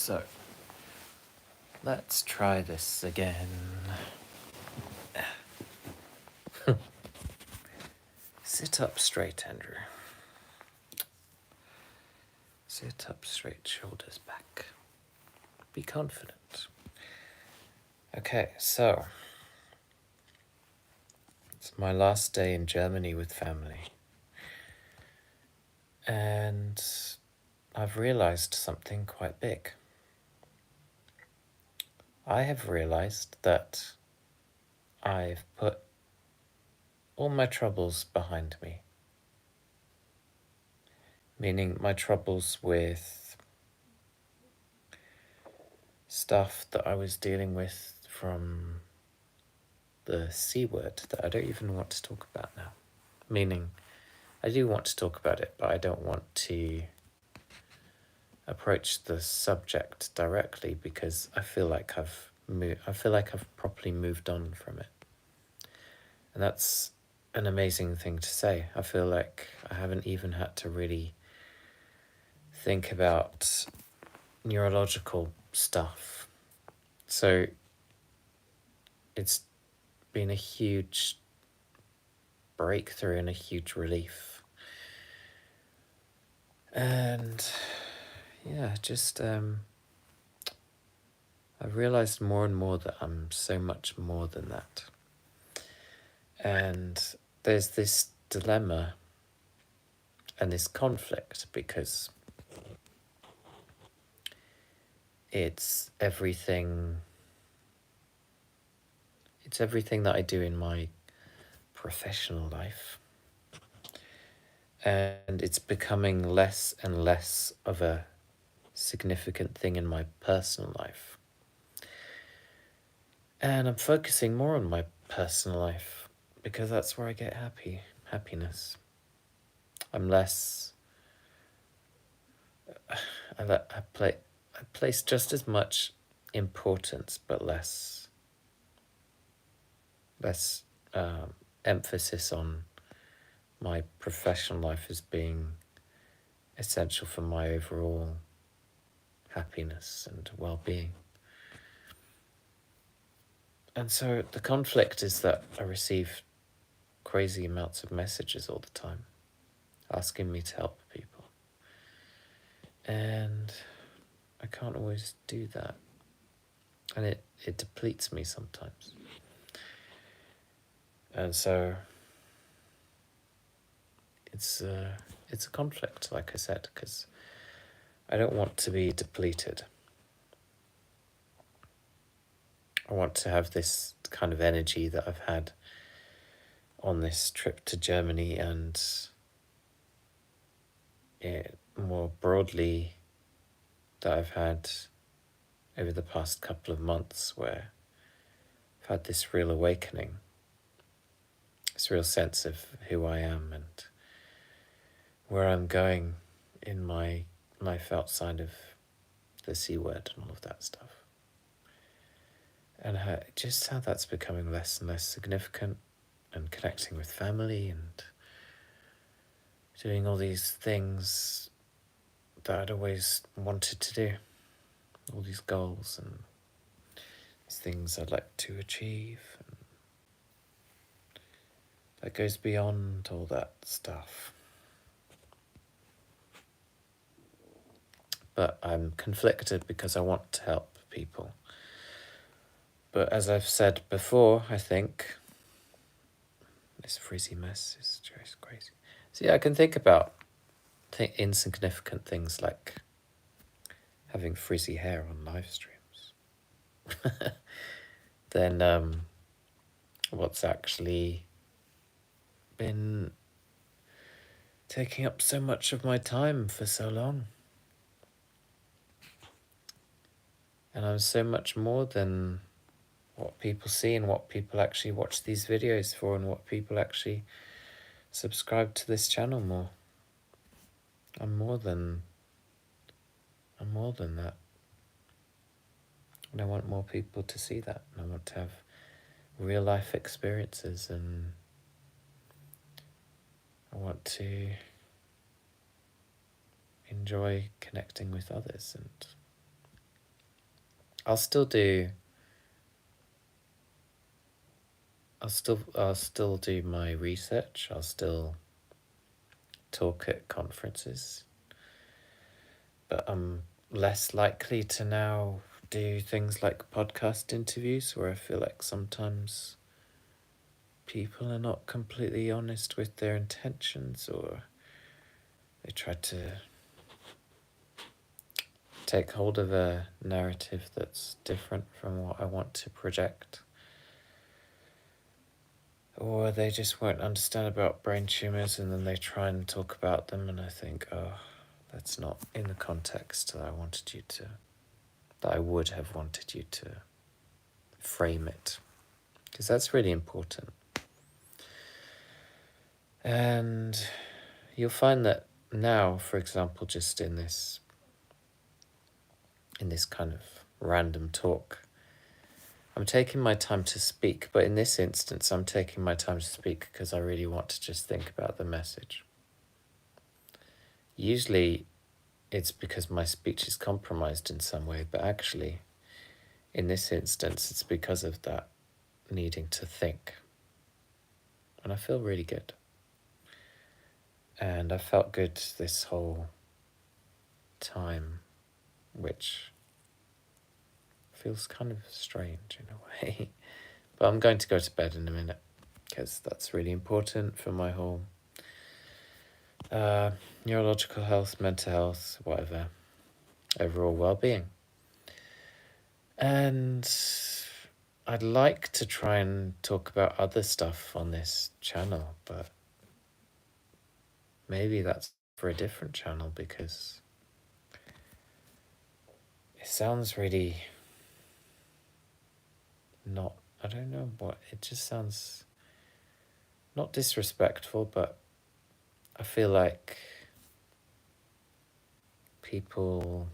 So, let's try this again. Sit up straight, Andrew. Sit up straight, shoulders back. Be confident. Okay, so it's my last day in Germany with family. And I've realized something quite big. I have realized that I've put all my troubles behind me. Meaning my troubles with stuff that I was dealing with from the C word that I don't even want to talk about now. Meaning, I do want to talk about it, but I don't want to approach the subject directly because I feel like I've properly moved on from it. And that's an amazing thing to say. I feel like I haven't even had to really think about neurological stuff. So it's been a huge breakthrough and a huge relief. And yeah, just I've realized more and more that I'm so much more than that. And there's this dilemma and this conflict because it's everything that I do in my professional life. And it's becoming less and less of a significant thing in my personal life. And I'm focusing more on my personal life because that's where I get happiness. I'm less... I place just as much importance but less emphasis on my professional life as being essential for my overall happiness and well-being. And so the conflict is that I receive crazy amounts of messages all the time asking me to help people. And I can't always do that. And it depletes me sometimes. And so it's a conflict, like I said, because I don't want to be depleted. I want to have this kind of energy that I've had on this trip to Germany and more broadly that I've had over the past couple of months, where I've had this real awakening, this real sense of who I am and where I'm going in my life outside of the C word and all of that stuff. And how that's becoming less and less significant, and connecting with family and doing all these things that I'd always wanted to do, all these goals and these things I'd like to achieve. And that goes beyond all that stuff. But I'm conflicted because I want to help people. But as I've said before, I think, this frizzy mess is just crazy. See, I can think about insignificant things like having frizzy hair on live streams. Then what's actually been taking up so much of my time for so long. And I'm so much more than what people see and what people actually watch these videos for and what people actually subscribe to this channel more. I'm more than that. And I want more people to see that. And I want to have real life experiences, and I want to enjoy connecting with others and I'll still do my research. I'll still talk at conferences, but I'm less likely to now do things like podcast interviews, where I feel like sometimes people are not completely honest with their intentions, or they try to take hold of a narrative that's different from what I want to project. Or they just won't understand about brain tumours, and then they try and talk about them, and I think, oh, that's not in the context that I would have wanted you to frame it. Because that's really important. And you'll find that now, for example, just in this kind of random talk, I'm taking my time to speak, but in this instance, I'm taking my time to speak because I really want to just think about the message. Usually, it's because my speech is compromised in some way, but actually, in this instance, it's because of that needing to think. And I feel really good. And I felt good this whole time, which feels kind of strange in a way. But I'm going to go to bed in a minute, because that's really important for my whole neurological health, mental health, whatever, overall well-being. And I'd like to try and talk about other stuff on this channel, but maybe that's for a different channel, because it sounds really not, I don't know what, it just sounds not disrespectful, but I feel like people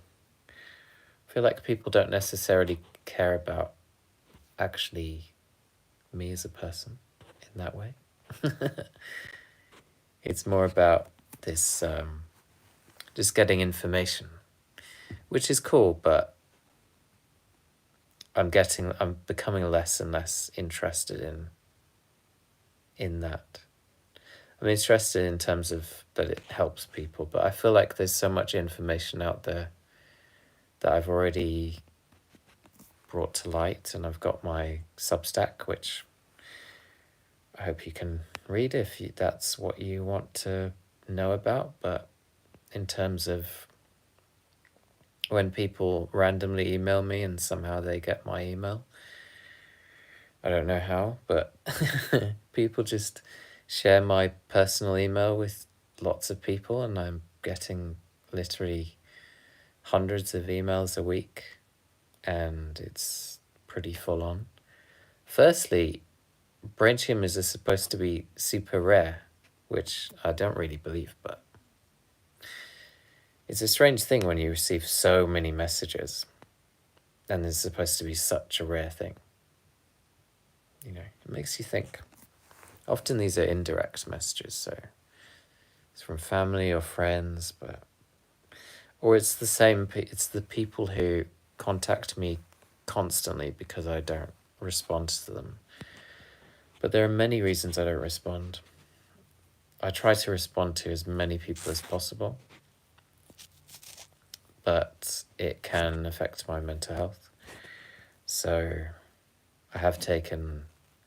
don't necessarily care about actually me as a person in that way. It's more about this just getting information, which is cool, but I'm becoming less and less interested in that. I'm interested in terms of that it helps people, but I feel like there's so much information out there that I've already brought to light, and I've got my Substack, which I hope you can read if that's what you want to know about. But in terms of when people randomly email me and somehow they get my email, I don't know how, but people just share my personal email with lots of people, and I'm getting literally hundreds of emails a week, and it's pretty full on. Firstly, brain tumors are supposed to be super rare, which I don't really believe, but it's a strange thing when you receive so many messages and it's supposed to be such a rare thing. You know, it makes you think. Often these are indirect messages, so it's from family or friends, or it's it's the people who contact me constantly because I don't respond to them. But there are many reasons I don't respond. I try to respond to as many people as possible, but it can affect my mental health. So I have taken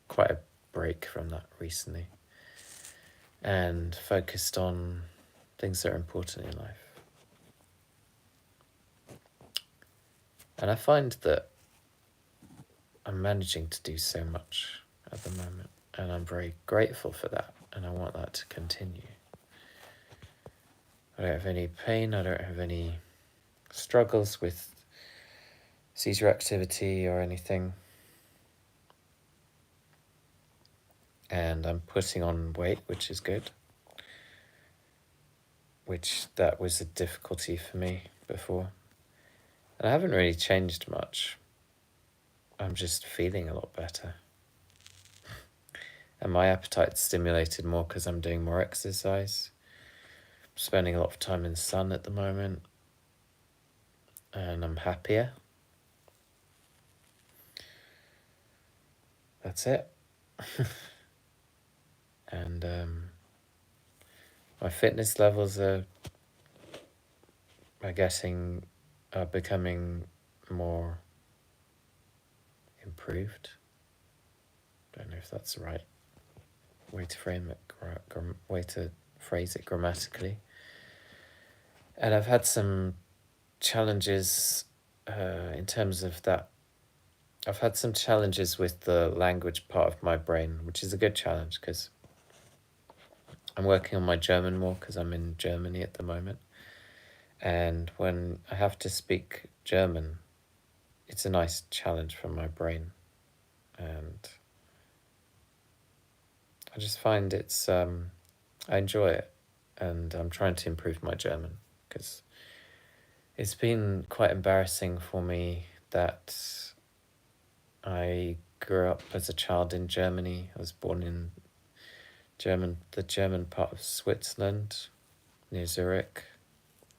quite a break from that recently and focused on things that are important in life. And I find that I'm managing to do so much at the moment, and I'm very grateful for that, and I want that to continue. I don't have any pain, I don't have any struggles with seizure activity or anything. And I'm putting on weight, which is good. That was a difficulty for me before. And I haven't really changed much. I'm just feeling a lot better. And my appetite's stimulated more because I'm doing more exercise. I'm spending a lot of time in the sun at the moment. And I'm happier. that's it. And my fitness levels are becoming more improved. Don't know if that's the right way to frame it, way to phrase it grammatically. And I've had some challenges in terms of that. I've had some challenges with the language part of my brain, which is a good challenge because I'm working on my German more because I'm in Germany at the moment. And when I have to speak German, it's a nice challenge for my brain. And I just find I enjoy it. And I'm trying to improve my German because it's been quite embarrassing for me that I grew up as a child in Germany. I was born in the German part of Switzerland, near Zurich,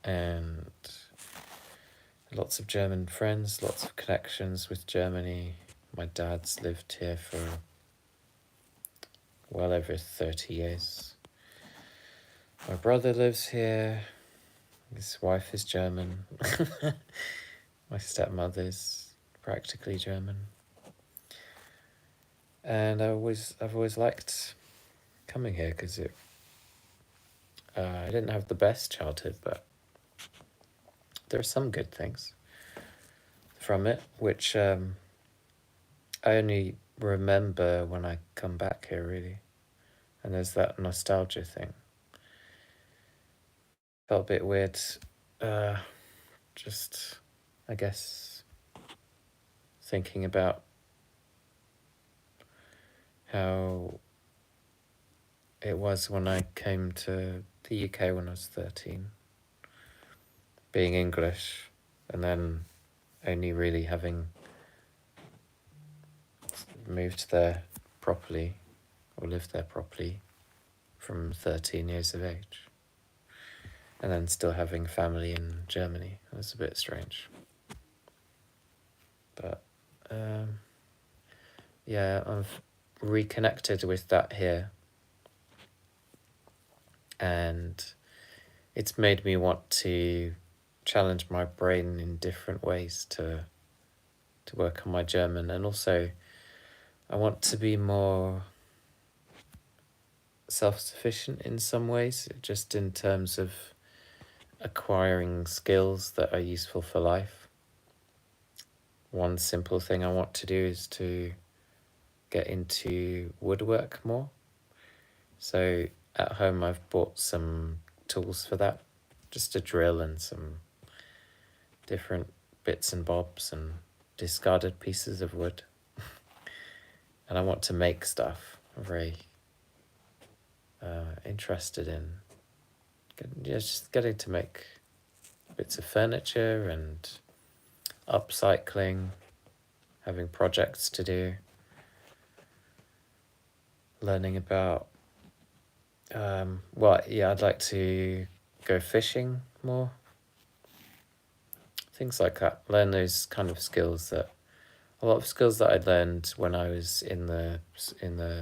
and lots of German friends, lots of connections with Germany. My dad's lived here for well over 30 years. My brother lives here. His wife is German. My stepmother's practically German. And I've always liked coming here because I didn't have the best childhood, but there are some good things from it, which I only remember when I come back here, really. And there's that nostalgia thing. Felt a bit weird, just, I guess, thinking about how it was when I came to the UK when I was 13, being English, and then only really having moved there properly, or lived there properly, from 13 years of age. And then still having family in Germany. It was a bit strange. But, yeah, I've reconnected with that here. And it's made me want to challenge my brain in different ways to work on my German. And also, I want to be more self-sufficient in some ways, just in terms of acquiring skills that are useful for life. One simple thing I want to do is to get into woodwork more. So at home I've bought some tools for that, just a drill and some different bits and bobs and discarded pieces of wood. And I want to make stuff. I'm very interested in just getting to make bits of furniture and upcycling, having projects to do, learning about, I'd like to go fishing more, things like that, learn those kind of skills a lot of skills that I learned when I was in the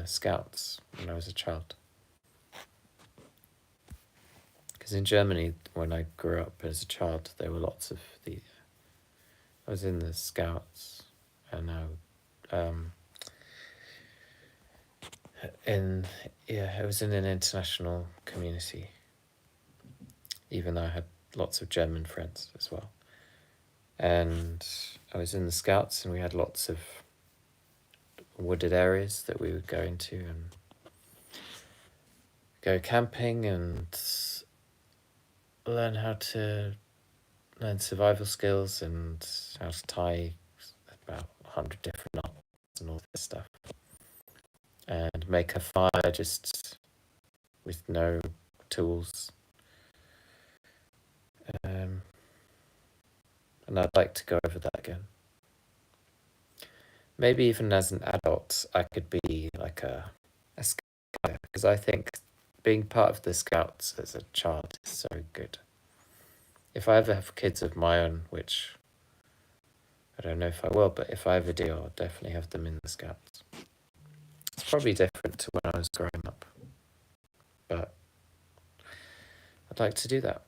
Scouts when I was a child. Because in Germany, when I grew up as a child, there were lots of I was in the Scouts, and it was in an international community, even though I had lots of German friends as well. And I was in the Scouts, and we had lots of wooded areas that we would go into and go camping and learn survival skills and how to tie about 100 different knots and all this stuff. And make a fire just with no tools. And I'd like to go over that again. Maybe even as an adult, I could be like a scout, because I think being part of the Scouts as a child is so good. If I ever have kids of my own, which I don't know if I will, but if I ever do, I'll definitely have them in the Scouts. probably different to when I was growing up, but I'd like to do that.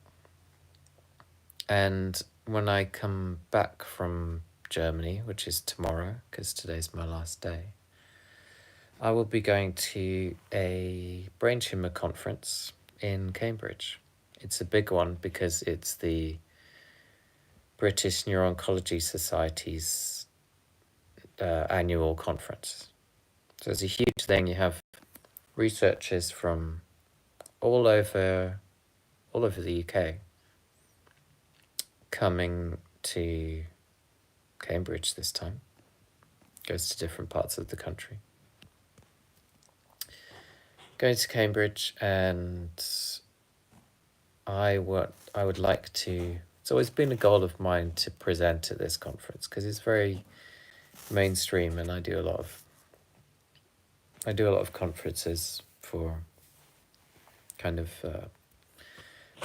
And when I come back from Germany, which is tomorrow, because today's my last day, I will be going to a brain tumour conference in Cambridge. It's a big one because it's the British Neuro-Oncology Society's annual conference. So it's a huge thing. You have researchers from all over the UK coming to Cambridge this time. Goes to different parts of the country. Going to Cambridge, and I would like to. It's always been a goal of mine to present at this conference because it's very mainstream, and I do a lot of conferences for kind of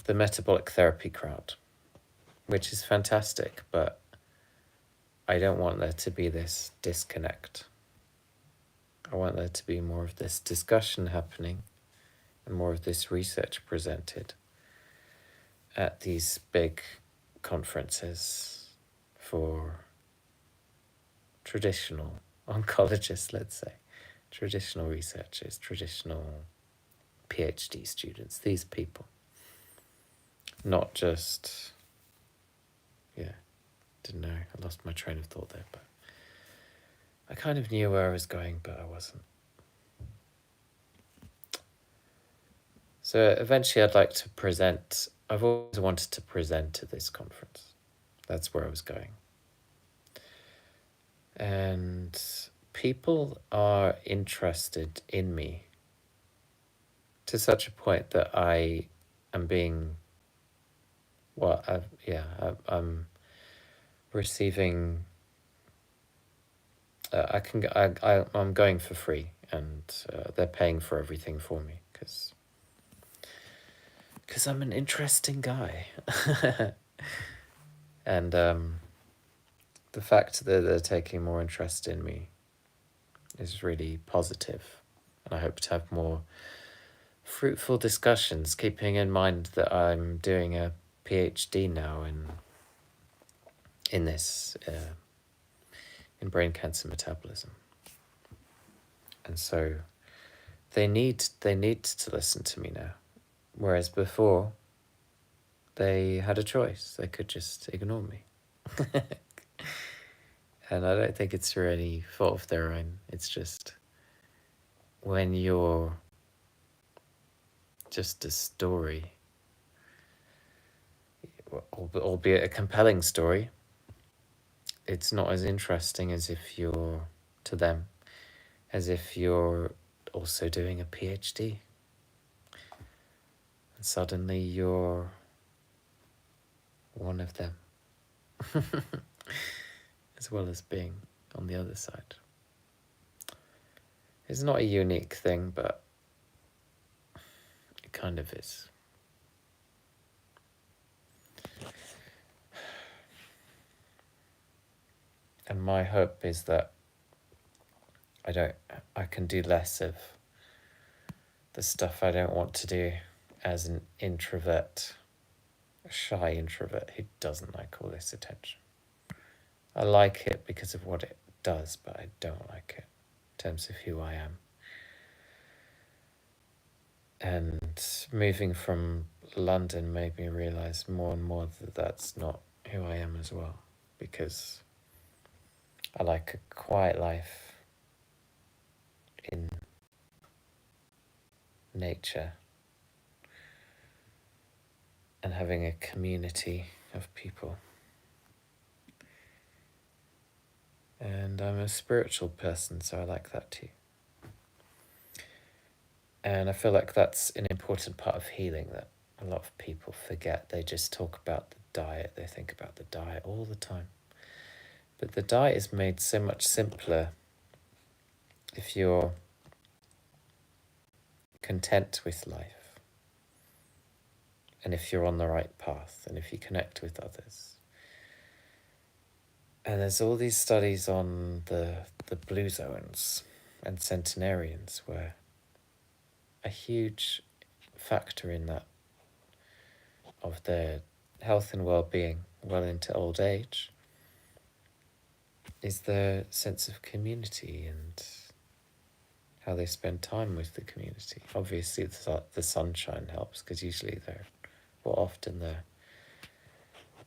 the metabolic therapy crowd, which is fantastic, but I don't want there to be this disconnect. I want there to be more of this discussion happening and more of this research presented at these big conferences for traditional oncologists, let's say, traditional researchers, traditional PhD students, these people. Not just, didn't know, I lost my train of thought there, but I kind of knew where I was going, but I wasn't. So eventually I'd like to present. I've always wanted to present at this conference. That's where I was going. And people are interested in me to such a point that I am being, I'm receiving, I'm going for free, and they're paying for everything for me because I'm an interesting guy. And the fact that they're taking more interest in me is really positive, and I hope to have more fruitful discussions, keeping in mind that I'm doing a PhD now in this in brain cancer metabolism, and so they need to listen to me now, whereas before they had a choice. They could just ignore me. And I don't think it's through any fault of their own. It's just when you're just a story, albeit a compelling story, it's not as interesting as if you're, to them, as if you're also doing a PhD. And suddenly you're one of them. As well as being on the other side. It's not a unique thing, but it kind of is. And my hope is that I can do less of the stuff I don't want to do as an introvert, a shy introvert who doesn't like all this attention. I like it because of what it does, but I don't like it in terms of who I am. And moving from London made me realise more and more that that's not who I am as well, because I like a quiet life in nature and having a community of people. And I'm a spiritual person, so I like that too. And I feel like that's an important part of healing that a lot of people forget. They just talk about the diet. They think about the diet all the time. But the diet is made so much simpler if you're content with life, and if you're on the right path, and if you connect with others. And there's all these studies on the blue zones, and centenarians were a huge factor in that, of their health and well-being well into old age, is their sense of community and how they spend time with the community. Obviously, the sunshine helps, because usually often they're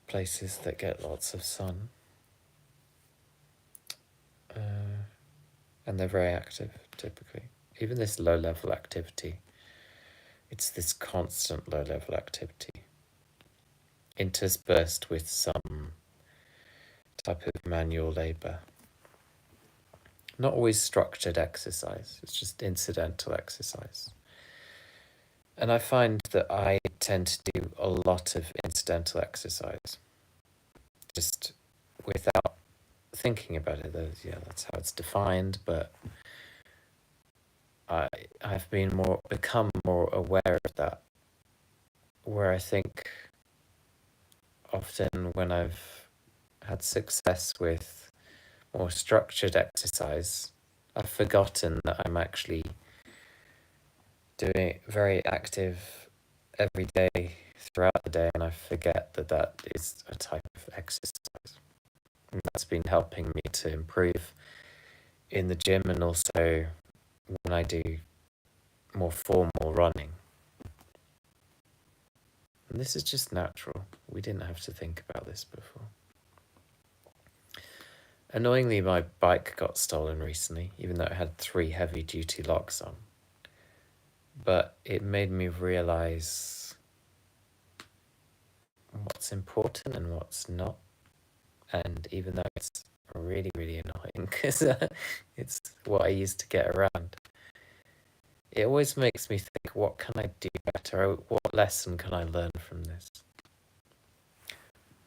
places that get lots of sun. And they're very active, typically. Even this low-level activity, it's this constant low-level activity, interspersed with some type of manual labour. Not always structured exercise, it's just incidental exercise. And I find that I tend to do a lot of incidental exercise, just without thinking about it. That's how it's defined, but I've become more aware of that, where I think often when I've had success with more structured exercise, I've forgotten that I'm actually doing very active every day throughout the day, and I forget that that is a type of exercise. And that's been helping me to improve in the gym, and also when I do more formal running. And this is just natural. We didn't have to think about this before. Annoyingly, my bike got stolen recently, even though it had 3 heavy-duty locks on. But it made me realise what's important and what's not. And even though it's really, really annoying, because it's what I used to get around, it always makes me think, what can I do better? What lesson can I learn from this?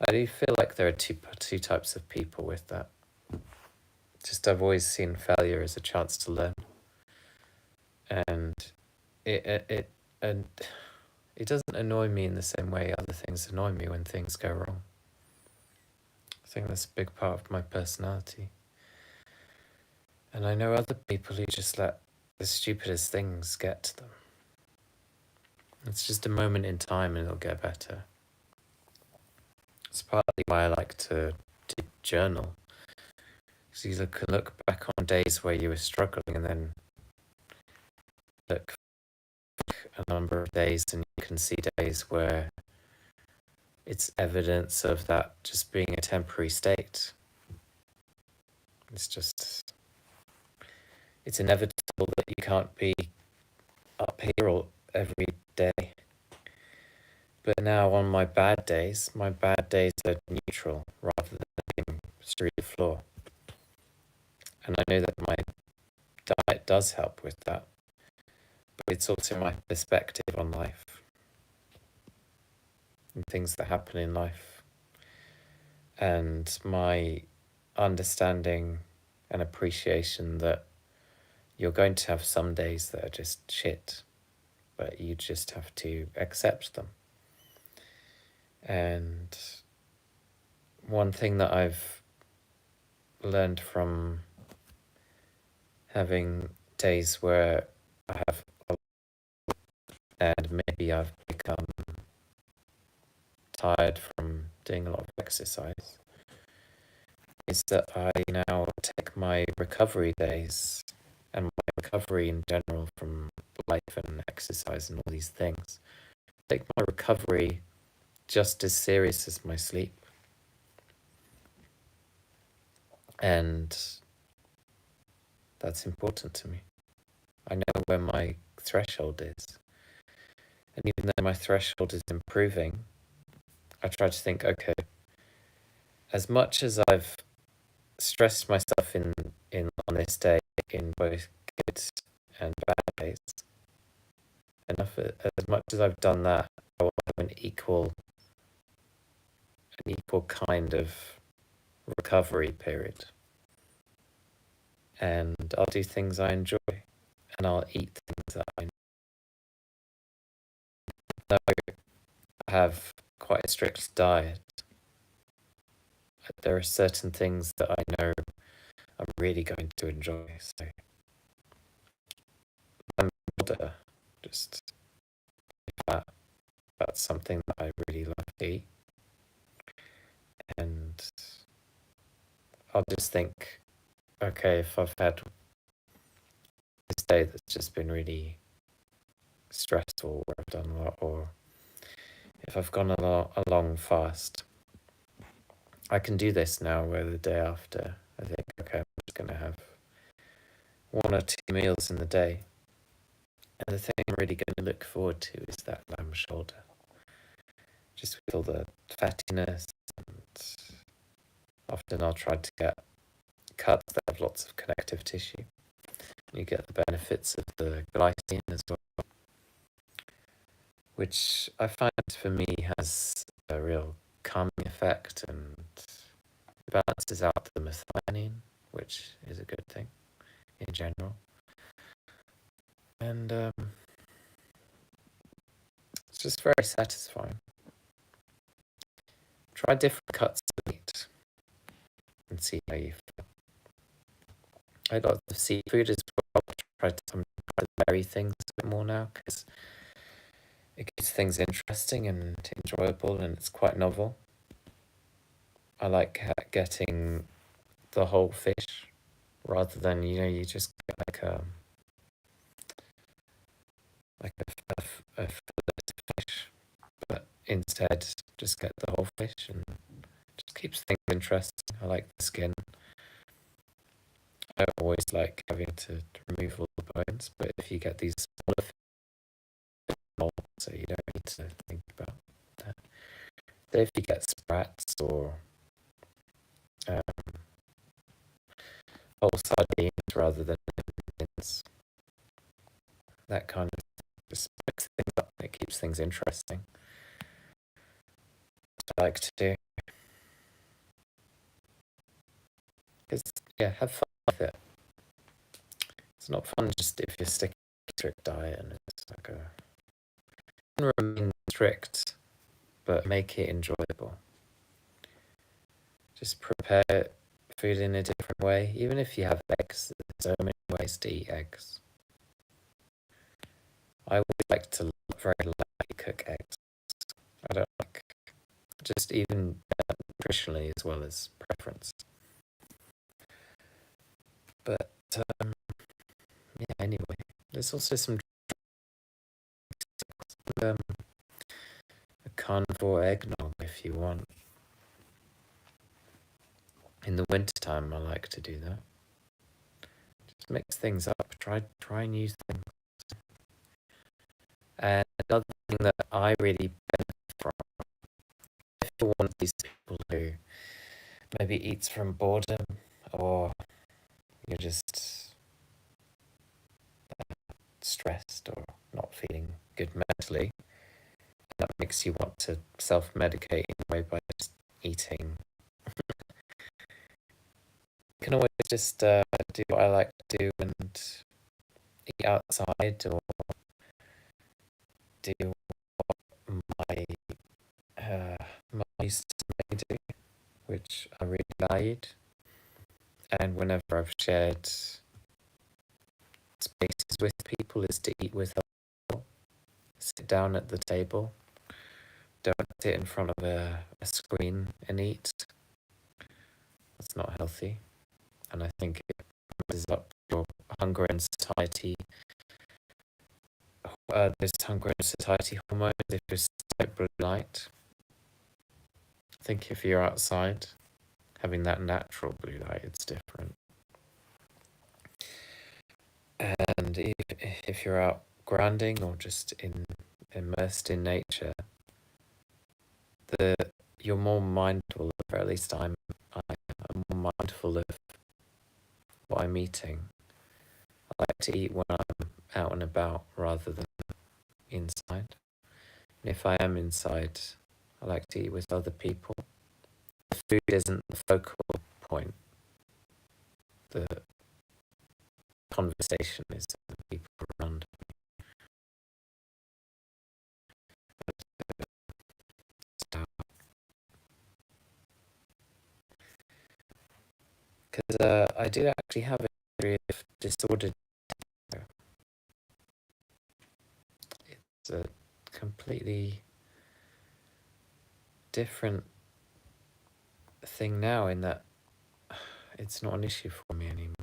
I do feel like there are two types of people with that. Just I've always seen failure as a chance to learn. And it doesn't annoy me in the same way other things annoy me when things go wrong. I think that's a big part of my personality. And I know other people who just let the stupidest things get to them. It's just a moment in time and it'll get better. It's partly why I like to journal. Because you can look back on days where you were struggling, and then look back a number of days and you can see days where it's evidence of that just being a temporary state. It's inevitable that you can't be up here all every day. But now on my bad days are neutral rather than being through the floor. And I know that my diet does help with that, but it's also my perspective on life and things that happen in life, and my understanding and appreciation that you're going to have some days that are just shit, but you just have to accept them. And one thing that I've learned from having days where I have and maybe I've become tired from doing a lot of exercise, is that I now take my recovery days and my recovery in general from life and exercise and all these things, take my recovery just as serious as my sleep. And that's important to me. I know where my threshold is. And even though my threshold is improving, I try to think, okay, as much as I've stressed myself in on this day in both good and bad days, as much as I've done that, I will have an equal kind of recovery period. And I'll do things I enjoy, and I'll eat things that I know. I have quite a strict diet. There are certain things that I know I'm really going to enjoy. So shoulder, just that, that's something that I really love to eat. And I'll just think, okay, if I've had this day that's just been really stressful, where I've done a lot, or if I've gone a long fast, I can do this now where the day after I think, okay, I'm just going to have 1 or 2 meals in the day. And the thing I'm really going to look forward to is that lamb shoulder. Just with all the fattiness, and often I'll try to get cuts that have lots of connective tissue. You get the benefits of the glycine as well, which I find for me has a real calming effect and balances out the methionine, which is a good thing in general. And it's just very satisfying. Try different cuts of meat and see how you feel. I got the seafood as well. I'm trying to vary things a bit more now because it keeps things interesting and enjoyable, and it's quite novel. I like getting the whole fish rather than, you just get a fillet fish, but instead just get the whole fish, and just keeps things interesting. I like the skin. I don't always like having to remove all the bones, but if you get these smaller fish, so you don't need to think about that. So if you get sprats or whole sardines rather than mince, that kind of just mix things up. It keeps things interesting. That's what I like to do. Because, have fun with it. It's not fun just if you're sticking to a strict diet and it's like remain strict, but make it enjoyable. Just prepare food in a different way. Even if you have eggs, there's so many ways to eat eggs. I would like to very lightly cook eggs. I don't like, just even nutritionally as well as preference. But anyway, there's also some a carnivore eggnog if you want. In the wintertime, I like to do that. Just mix things up, try new things. And another thing that I really benefit from, if you're one of these people who maybe eats from boredom, or you're just stressed or not feeling good mentally, that makes you want to self-medicate in a way by just eating. You can always just do what I like to do and eat outside, or do what my mum used to make me do, which I really valued. And whenever I've shared spaces with people, is to eat with other people. Sit down at the table. Don't sit in front of a screen and eat. That's not healthy. And I think it messes up your hunger and satiety. There's hunger and satiety hormones if you're still blue light. I think if you're outside, having that natural blue light, it's different. And if you're out grounding or just immersed in nature, you're more mindful of, or at least I'm more mindful of what I'm eating. I like to eat when I'm out and about rather than inside. And if I am inside, I like to eat with other people. The food isn't the focal point. The conversation is the people around me. Because I do actually have a degree of disordered a completely different thing now, in that it's not an issue for me anymore.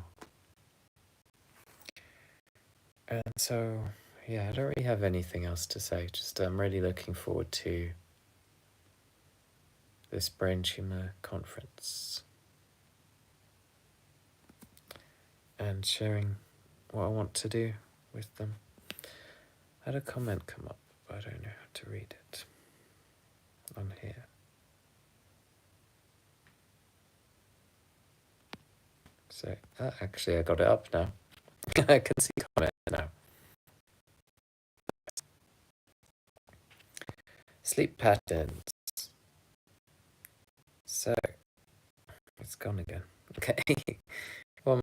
And so, yeah, I don't really have anything else to say. Just I'm really looking forward to this brain tumor conference and sharing what I want to do with them. I had a comment come up, but I don't know how to read it on here. So, actually, I got it up now. I can see comment now. Sleep patterns. So, it's gone again. Okay. Well,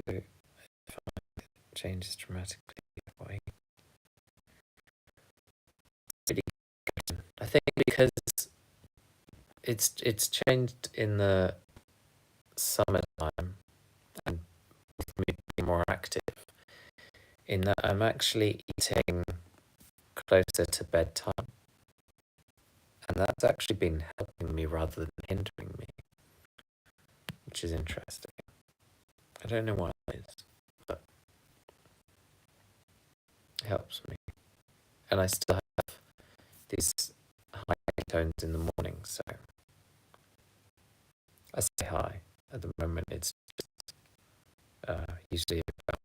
do changes dramatically. Why? I think because it's changed in the summertime and with me being more active, in that I'm actually eating closer to bedtime, and that's actually been helping me rather than hindering me, which is interesting. I don't know what it is, but it helps me. And I still have these high tones in the morning, so I say high. At the moment, it's just usually about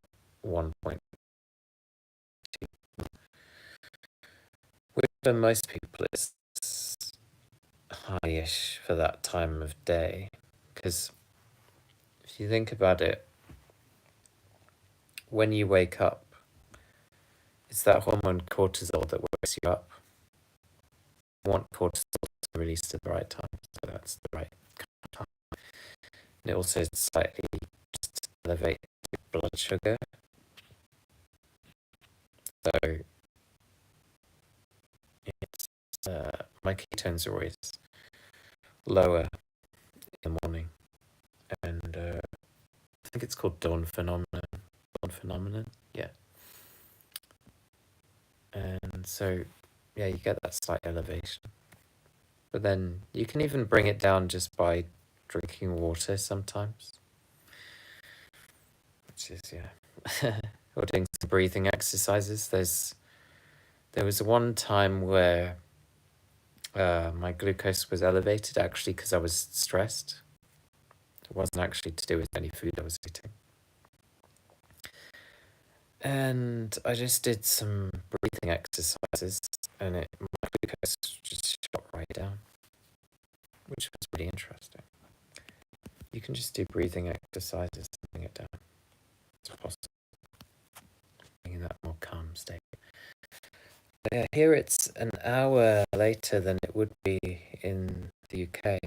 1.2, which for most people is high-ish for that time of day. Because if you think about it, when you wake up, it's that hormone cortisol that wakes you up. You want cortisol to release at the right time, so that's the right time. And it also slightly just elevates your blood sugar. So it's my ketones are always lower in the morning, and I think it's called dawn phenomenon. Dawn phenomenon, yeah. And so, yeah, you get that slight elevation. But then you can even bring it down just by drinking water sometimes, which is, yeah, or doing some breathing exercises. There was one time where my glucose was elevated, actually, because I was stressed. It wasn't actually to do with any food I was eating. And I just did some breathing exercises, and my glucose just shot right down, which was really interesting. You can just do breathing exercises and bring it down. It's possible, in that more calm state. But here it's an hour later than it would be in the UK,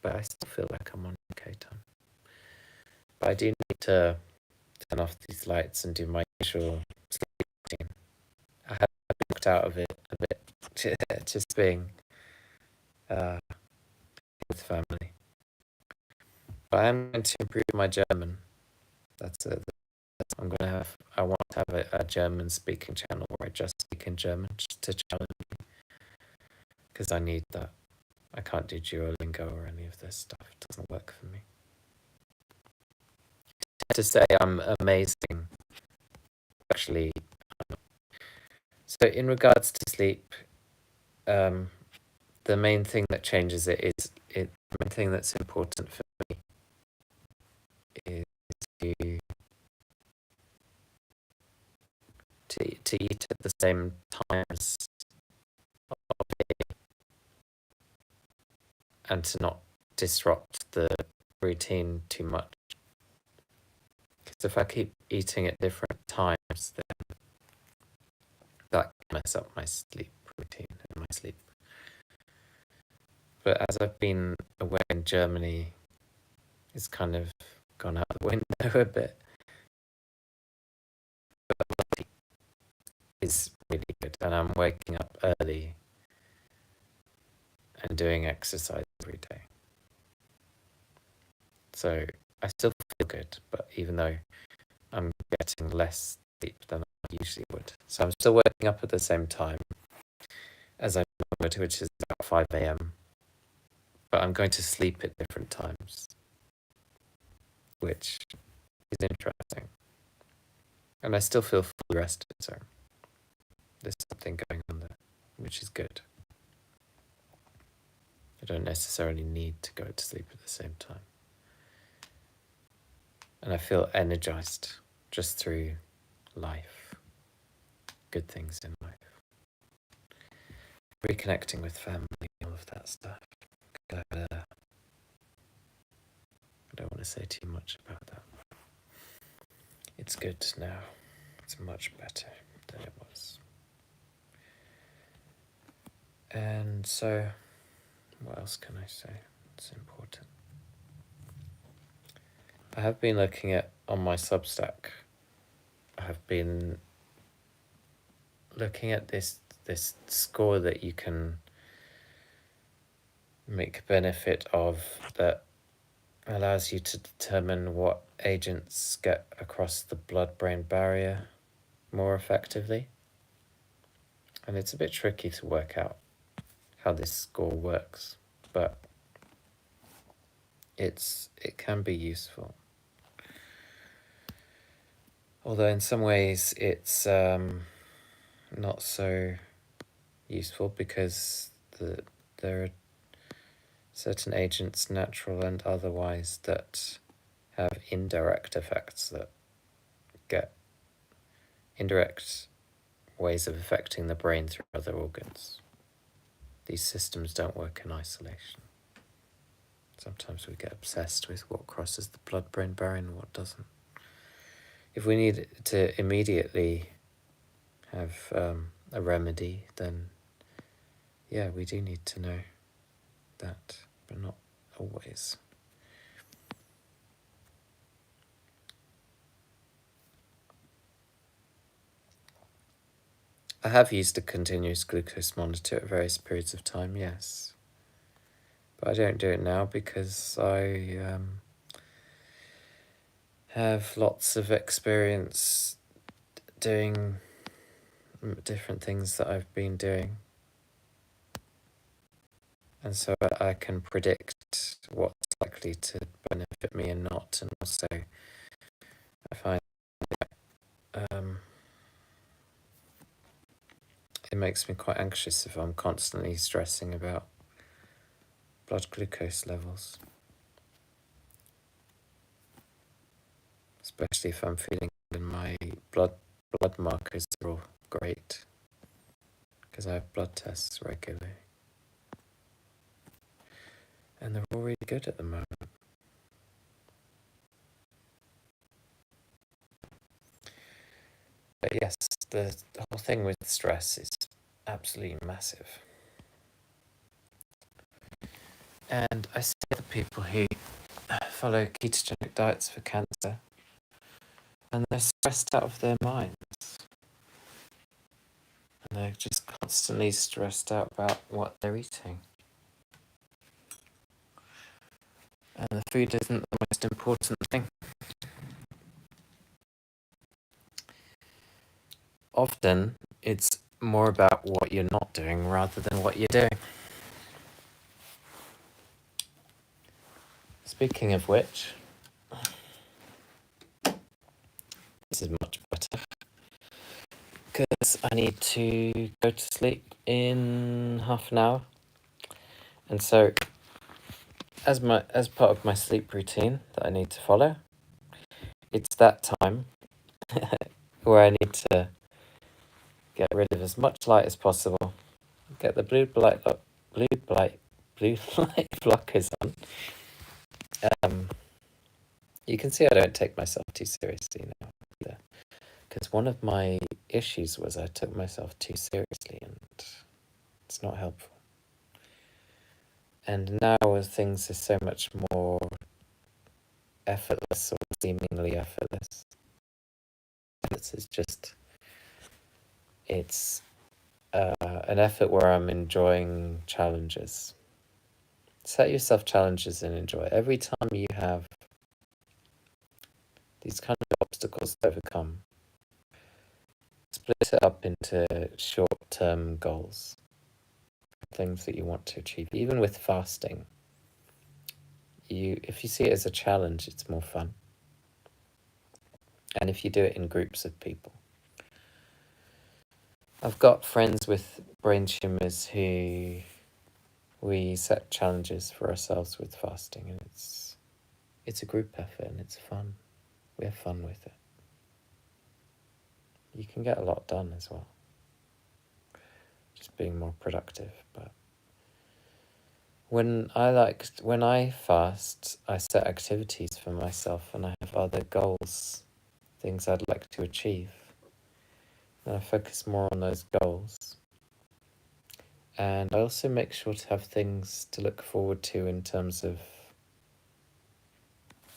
but I still feel like I'm on UK time. But I do need to turn off these lights and do my usual sleep routine. I have looked out of it a bit, just being with family. But I am going to improve my German. I'm going to have. I want to have a German speaking channel where I just speak in German, just to challenge me, because I need that. I can't do Duolingo or any of this stuff. It doesn't work for me. To say I'm amazing, actually. So in regards to sleep, the main thing that changes it is the main thing that's important for me is to eat at the same times and to not disrupt the routine too much. Because if I keep eating at different times, then that can mess up my sleep routine and my sleep. But as I've been away in Germany, it's kind of gone out the window a bit. But it's really good, and I'm waking up early and doing exercise every day. So I still feel good, but even though I'm getting less sleep than I usually would. So I'm still waking up at the same time as I would, which is about 5 a.m. But I'm going to sleep at different times, which is interesting. And I still feel fully rested, so there's something going on there, which is good. I don't necessarily need to go to sleep at the same time. And I feel energized just through life, good things in life. Reconnecting with family, all of that stuff. I don't want to say too much about that. It's good now. It's much better than it was. And so, what else can I say? It's important. I have been looking at, on my Substack, I have been looking at this score that you can make benefit of that allows you to determine what agents get across the blood-brain barrier more effectively. And it's a bit tricky to work out how this score works, but it can be useful. Although in some ways it's not so useful because there are certain agents, natural and otherwise, that have indirect effects, that get indirect ways of affecting the brain through other organs. These systems don't work in isolation. Sometimes we get obsessed with what crosses the blood-brain barrier and what doesn't. If we need to immediately have a remedy, then yeah, we do need to know that, but not always. I have used a continuous glucose monitor at various periods of time, yes. But I don't do it now because I have lots of experience doing different things that I've been doing. And so I can predict what's likely to benefit me and not. And also I find it makes me quite anxious if I'm constantly stressing about blood glucose levels. Especially if I'm feeling and my blood markers are all great, because I have blood tests regularly. And they're all really good at the moment. But yes, the whole thing with stress is absolutely massive. And I see the people who follow ketogenic diets for cancer, and they're stressed out of their minds. And they're just constantly stressed out about what they're eating. And the food isn't the most important thing. Often, it's more about what you're not doing rather than what you're doing. Speaking of which, this is much better, because I need to go to sleep in half an hour. And so, as part of my sleep routine that I need to follow, it's that time where I need to get rid of as much light as possible, get the blue light blockers on. You can see I don't take myself too seriously now either, because one of my issues was I took myself too seriously, and it's not helpful. And now things are so much more effortless, or seemingly effortless. It's an effort where I'm enjoying challenges. Set yourself challenges and enjoy. Every time you have these kind of obstacles to overcome. Split it up into short-term goals, things that you want to achieve. Even with fasting, if you see it as a challenge, it's more fun. And if you do it in groups of people. I've got friends with brain tumours who we set challenges for ourselves with fasting, and it's a group effort and it's fun. We have fun with it. You can get a lot done as well. Just being more productive. But when I fast, I set activities for myself and I have other goals, things I'd like to achieve. And I focus more on those goals. And I also make sure to have things to look forward to in terms of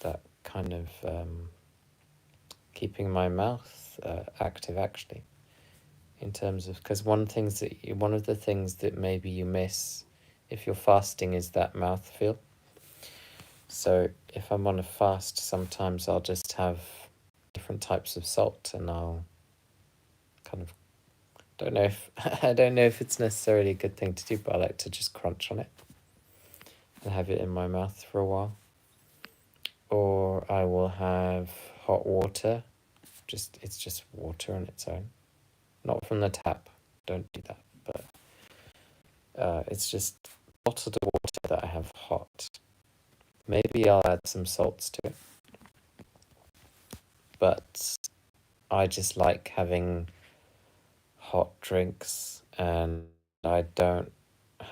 that kind of keeping my mouth active, actually. In terms of, because one of the things that maybe you miss if you're fasting is that mouthfeel. So if I'm on a fast, sometimes I'll just have different types of salt, and I'll kind of I don't know if it's necessarily a good thing to do, but I like to just crunch on it and have it in my mouth for a while. Or I will have hot water. It's just water on its own, not from the tap. Don't do that. But it's just bottled water that I have hot. Maybe I'll add some salts to it. But I just like having hot drinks, and I don't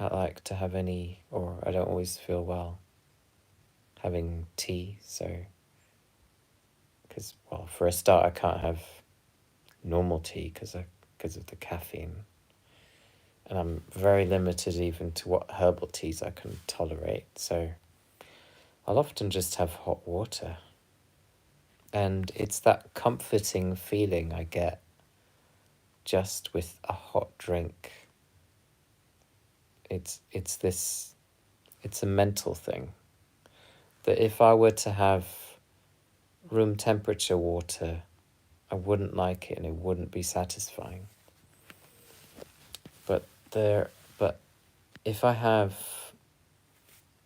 like to have any, or I don't always feel well having tea. So, because, well, for a start, I can't have normal tea because of the caffeine. And I'm very limited even to what herbal teas I can tolerate. So I'll often just have hot water. And it's that comforting feeling I get just with a hot drink. It's a mental thing. That if I were to have room temperature water, I wouldn't like it and it wouldn't be satisfying. But if I have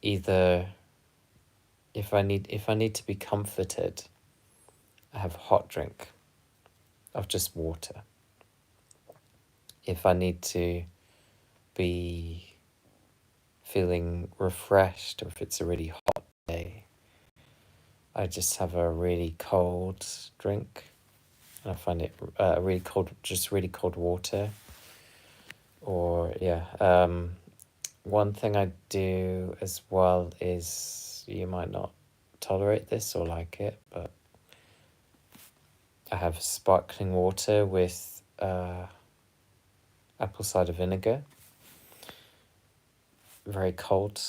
either, if I need to be comforted, I have a hot drink of just water. If I need to be feeling refreshed, or if it's a really hot day, I just have a really cold drink. And I find it really cold water. Or, one thing I do as well is, you might not tolerate this or like it, but I have sparkling water with apple cider vinegar, very cold,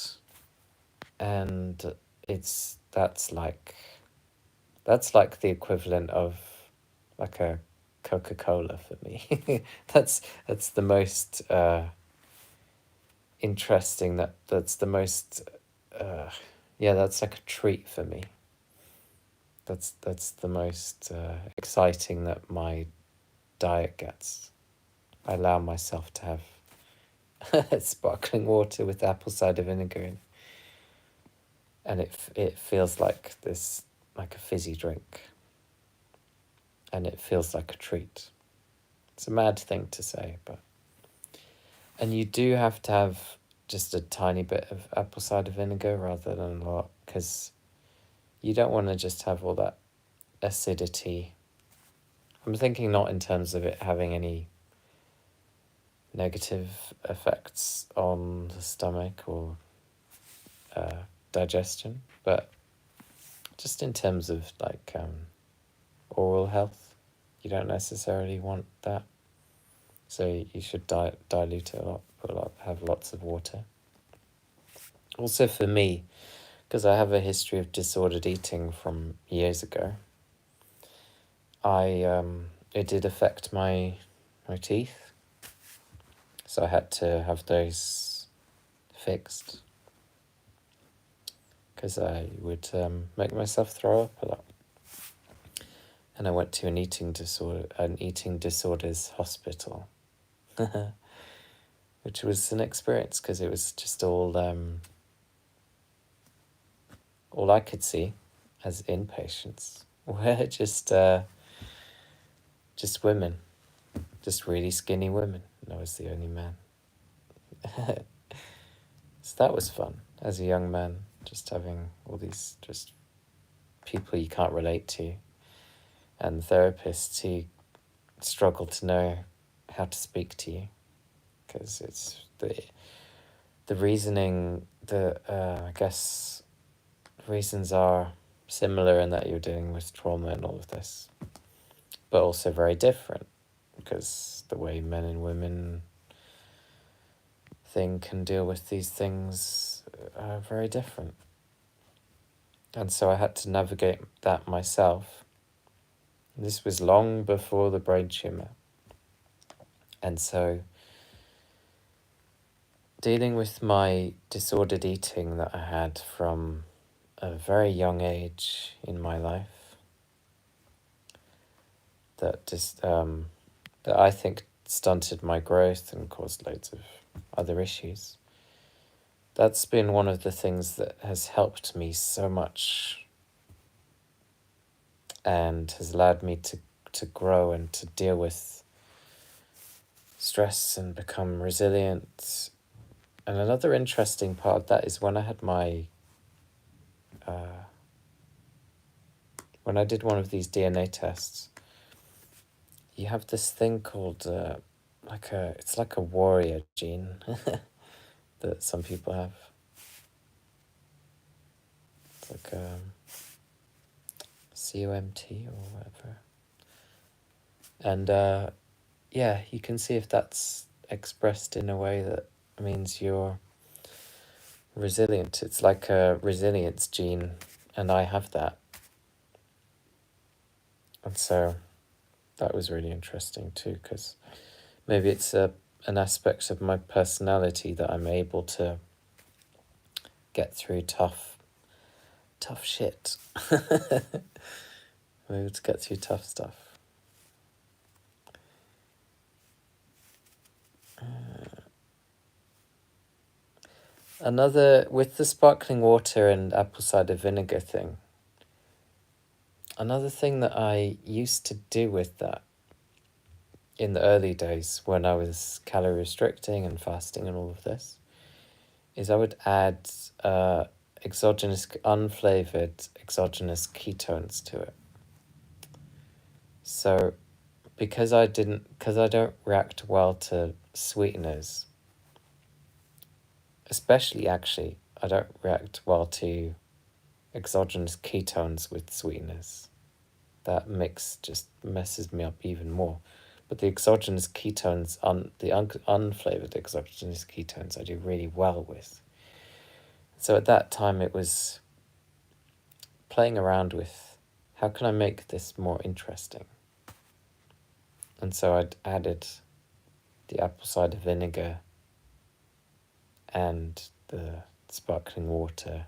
and that's like the equivalent of like a Coca-Cola for me. that's the most interesting. That's the most that's like a treat for me. That's the most exciting that my diet gets. I allow myself to have sparkling water with apple cider vinegar in it. And it feels like this, like a fizzy drink. And it feels like a treat. It's a mad thing to say, but... And you do have to have just a tiny bit of apple cider vinegar rather than a lot, because you don't want to just have all that acidity. I'm thinking not in terms of it having any negative effects on the stomach or digestion, but just in terms of like oral health, you don't necessarily want that. So you should dilute it a lot, have lots of water. Also for me, because I have a history of disordered eating from years ago, it did affect my teeth. So I had to have those fixed, because I would make myself throw up a lot. and I went to an eating disorders hospital, which was an experience because it was just all I could see as inpatients were just women, just really skinny women, and I was the only man. So that was fun as a young man, just having all these just people you can't relate to, and therapists who struggle to know how to speak to you, because it's the reasoning, I guess reasons are similar in that you're dealing with trauma and all of this, but also very different, because the way men and women think and deal with these things are very different. And so I had to navigate that myself. This was long before the brain tumour. And so dealing with my disordered eating that I had from a very young age in my life, that I think stunted my growth and caused loads of other issues. That's been one of the things that has helped me so much and has allowed me to grow and to deal with stress and become resilient. And another interesting part of that is when I had when I did one of these DNA tests, you have this thing called it's like a warrior gene that some people have. It's like COMT or whatever. And yeah, you can see if that's expressed in a way that means you're resilient. It's like a resilience gene, and I have that. And so that was really interesting too, because maybe it's an aspect of my personality that I'm able to get through tough shit. I'm able to get through tough stuff. Another, with the sparkling water and apple cider vinegar thing, another thing that I used to do with that in the early days when I was calorie restricting and fasting and all of this, is I would add unflavoured exogenous ketones to it. So because I don't react well to sweeteners, especially actually, I don't react well to exogenous ketones with sweeteners. That mix just messes me up even more. But the exogenous ketones, the unflavoured exogenous ketones, I do really well with. So at that time it was playing around with, how can I make this more interesting? And so I'd added the apple cider vinegar and the sparkling water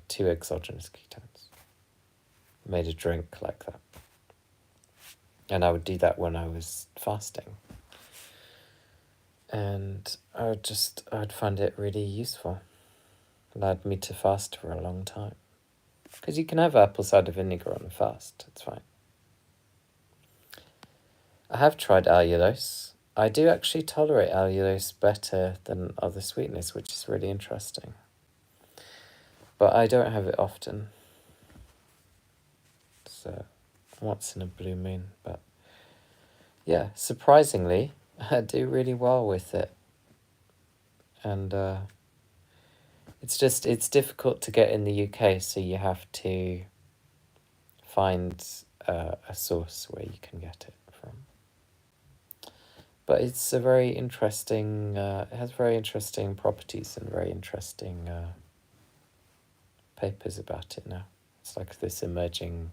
to exogenous ketones. Made a drink like that. And I would do that when I was fasting. And I'd find it really useful. Allowed me to fast for a long time. Because you can have apple cider vinegar on a fast, it's fine. I have tried allulose. I do actually tolerate allulose better than other sweeteners, which is really interesting. But I don't have it often. So once in a blue moon. But yeah, surprisingly, I do really well with it. And it's difficult to get in the UK, so you have to find a source where you can get it from. But it's a very interesting, it has very interesting properties and very interesting papers about it now. It's like this emerging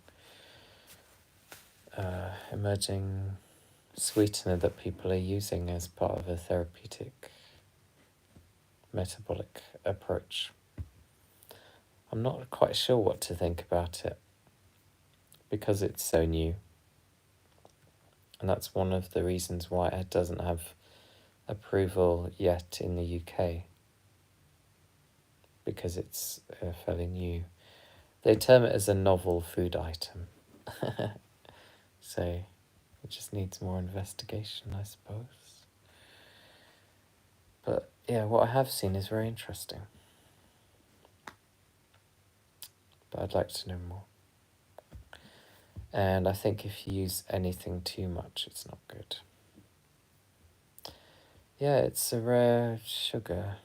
sweetener that people are using as part of a therapeutic metabolic approach. I'm not quite sure what to think about it. because it's so new. And that's one of the reasons why it doesn't have approval yet in the UK, because it's fairly new. They term it as a novel food item. So it just needs more investigation, I suppose. But yeah, what I have seen is very interesting. But I'd like to know more. And I think if you use anything too much, it's not good. Yeah, it's a rare sugar.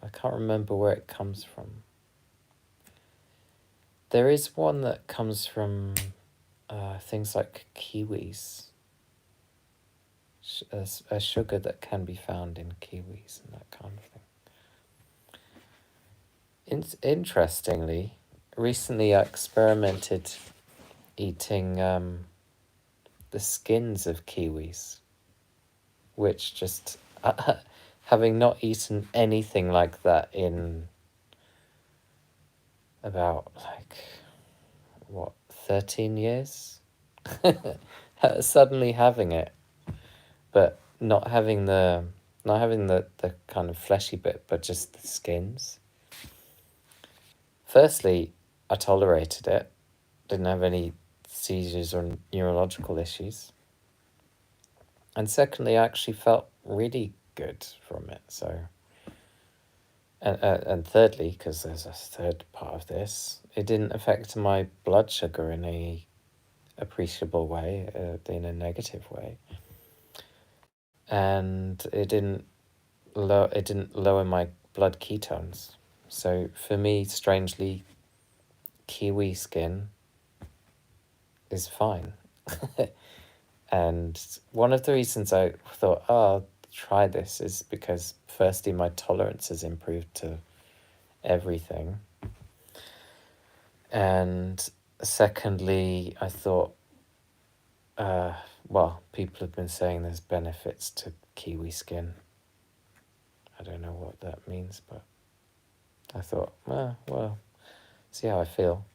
I can't remember where it comes from. There is one that comes from things like kiwis. A sugar that can be found in kiwis and that kind of thing. Interestingly, recently I experimented eating the skins of kiwis, which just, having not eaten anything like that in about, 13 years? Suddenly having it, but not having the kind of fleshy bit, but just the skins. Firstly, I tolerated it, didn't have any seizures or neurological issues. And secondly, I actually felt really good from it. So, and thirdly, because there's a third part of this, it didn't affect my blood sugar in a appreciable way, in a negative way, and it didn't lower my blood ketones. So for me, strangely, kiwi skin is fine. And one of the reasons I thought, oh, I'll try this is because firstly, my tolerance has improved to everything. And secondly, I thought, well, people have been saying there's benefits to kiwi skin. I don't know what that means, but I thought, well, see how I feel.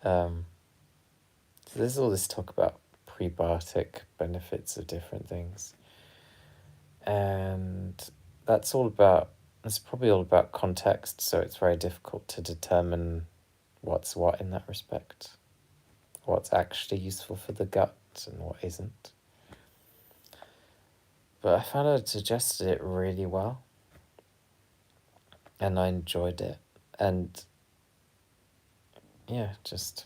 So there's all this talk about prebiotic benefits of different things. And it's probably all about context, so it's very difficult to determine what's what in that respect. What's actually useful for the gut and what isn't. But I found I digested it really well. And I enjoyed it. And yeah, just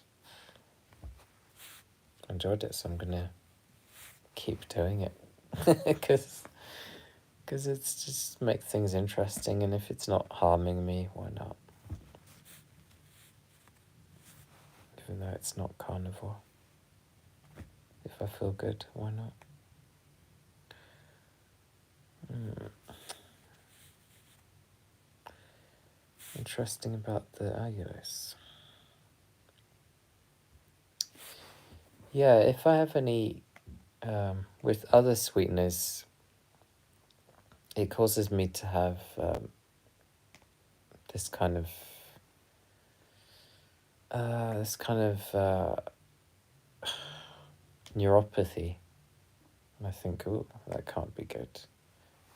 enjoyed it, so I'm going to keep doing it. Because it's just make things interesting, and if it's not harming me, why not? Even though it's not carnivore. If I feel good, why not? Interesting about the allulose. Yeah, if I have any, with other sweeteners, it causes me to have this kind of neuropathy. And I think, oh, that can't be good.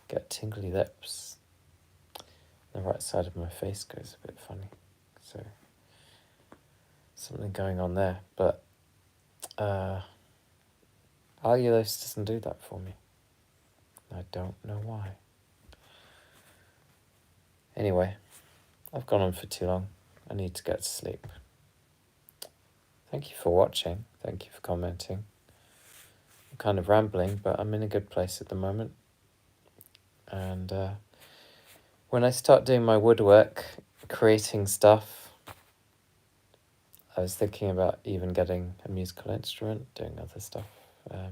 Get tingly lips. The right side of my face goes a bit funny. So, something going on there. But allulose doesn't do that for me. I don't know why. Anyway, I've gone on for too long. I need to get to sleep. Thank you for watching. Thank you for commenting. I'm kind of rambling, but I'm in a good place at the moment. And when I start doing my woodwork, creating stuff, I was thinking about even getting a musical instrument, doing other stuff. I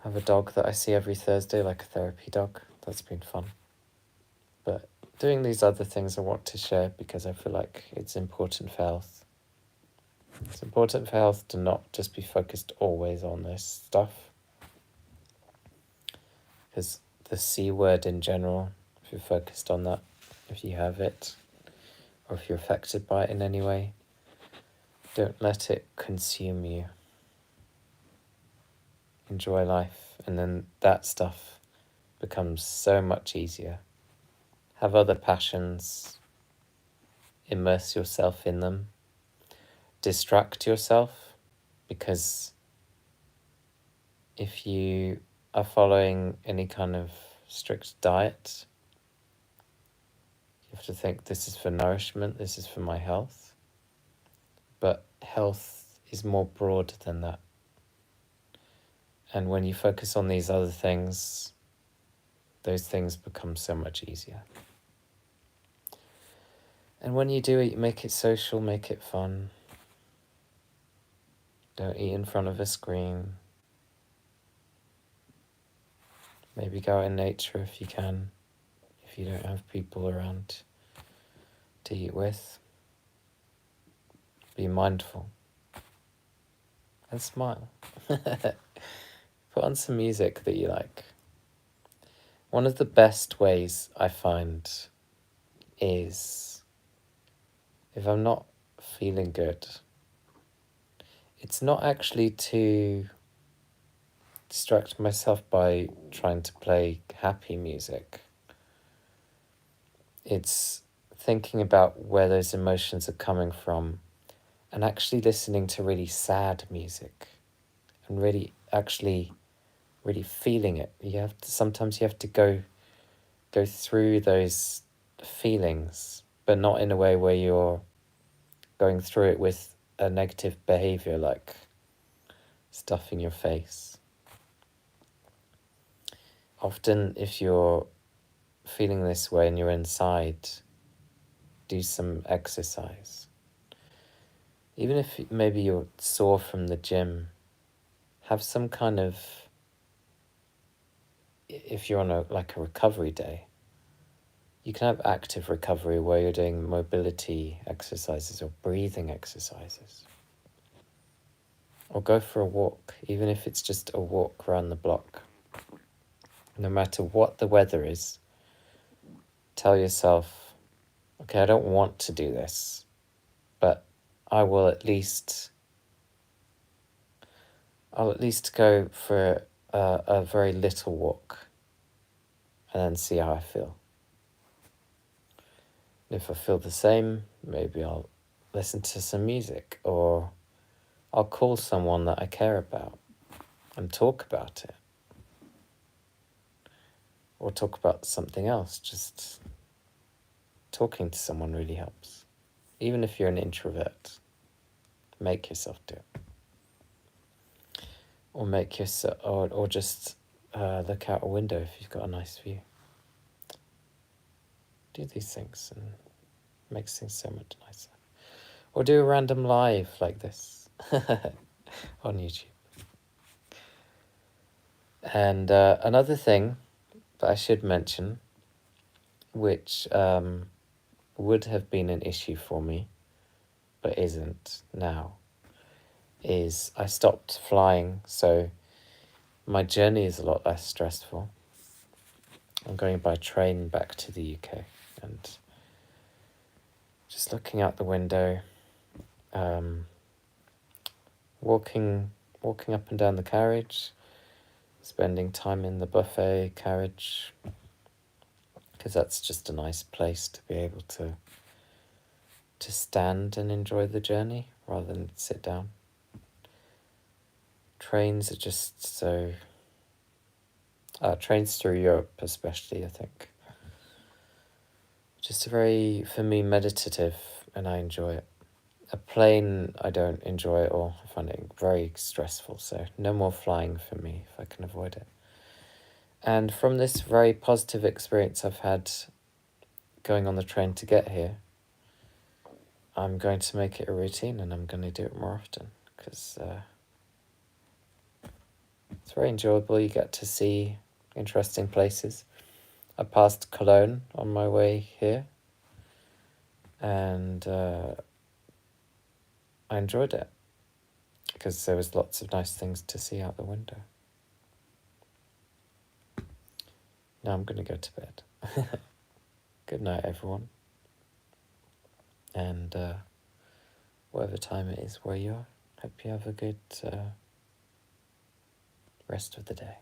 have a dog that I see every Thursday, like a therapy dog. That's been fun. But doing these other things I want to share because I feel like it's important for health. It's important for health to not just be focused always on this stuff. Because the C word in general, if you're focused on that, if you have it, or if you're affected by it in any way, don't let it consume you. Enjoy life, and then that stuff becomes so much easier. Have other passions, immerse yourself in them, distract yourself, because if you are following any kind of strict diet, you have to think, this is for nourishment, this is for my health. But health is more broad than that. And when you focus on these other things, those things become so much easier. And when you do it, make it social, make it fun. Don't eat in front of a screen. Maybe go out in nature if you can, if you don't have people around to eat with. Be mindful. And smile. Put on some music that you like. One of the best ways I find is, if I'm not feeling good, it's not actually to distract myself by trying to play happy music. It's thinking about where those emotions are coming from and actually listening to really sad music and really feeling it. Sometimes you have to go through those feelings, but not in a way where you're going through it with a negative behavior like stuffing your face. Often if you're feeling this way and you're inside, do some exercise. Even if maybe you're sore from the gym, have some kind of, if you're on a recovery day, you can have active recovery where you're doing mobility exercises or breathing exercises. Or go for a walk, even if it's just a walk around the block. No matter what the weather is, tell yourself, okay, I don't want to do this, but I'll at least go for a very little walk and then see how I feel. If I feel the same, maybe I'll listen to some music, or I'll call someone that I care about and talk about it. Or talk about something else. Just talking to someone really helps. Even if you're an introvert, make yourself do it. Or make yourself, or just look out a window if you've got a nice view. Do these things and it makes things so much nicer. Or do a random live like this on YouTube. And another thing that I should mention, which would have been an issue for me, but isn't now, is I stopped flying, so my journey is a lot less stressful. I'm going by train back to the UK, and just looking out the window, walking up and down the carriage, spending time in the buffet carriage, because that's just a nice place to be able to stand and enjoy the journey rather than sit down. Trains are just so... trains through Europe especially, I think. Just very, for me, meditative, and I enjoy it. A plane, I don't enjoy it all. I find it very stressful, so no more flying for me if I can avoid it. And from this very positive experience I've had going on the train to get here, I'm going to make it a routine, and I'm going to do it more often, because it's very enjoyable. You get to see interesting places. I passed Cologne on my way here, and I enjoyed it, because there was lots of nice things to see out the window. Now I'm going to go to bed. Good night, everyone. And whatever time it is where you are, hope you have a good rest of the day.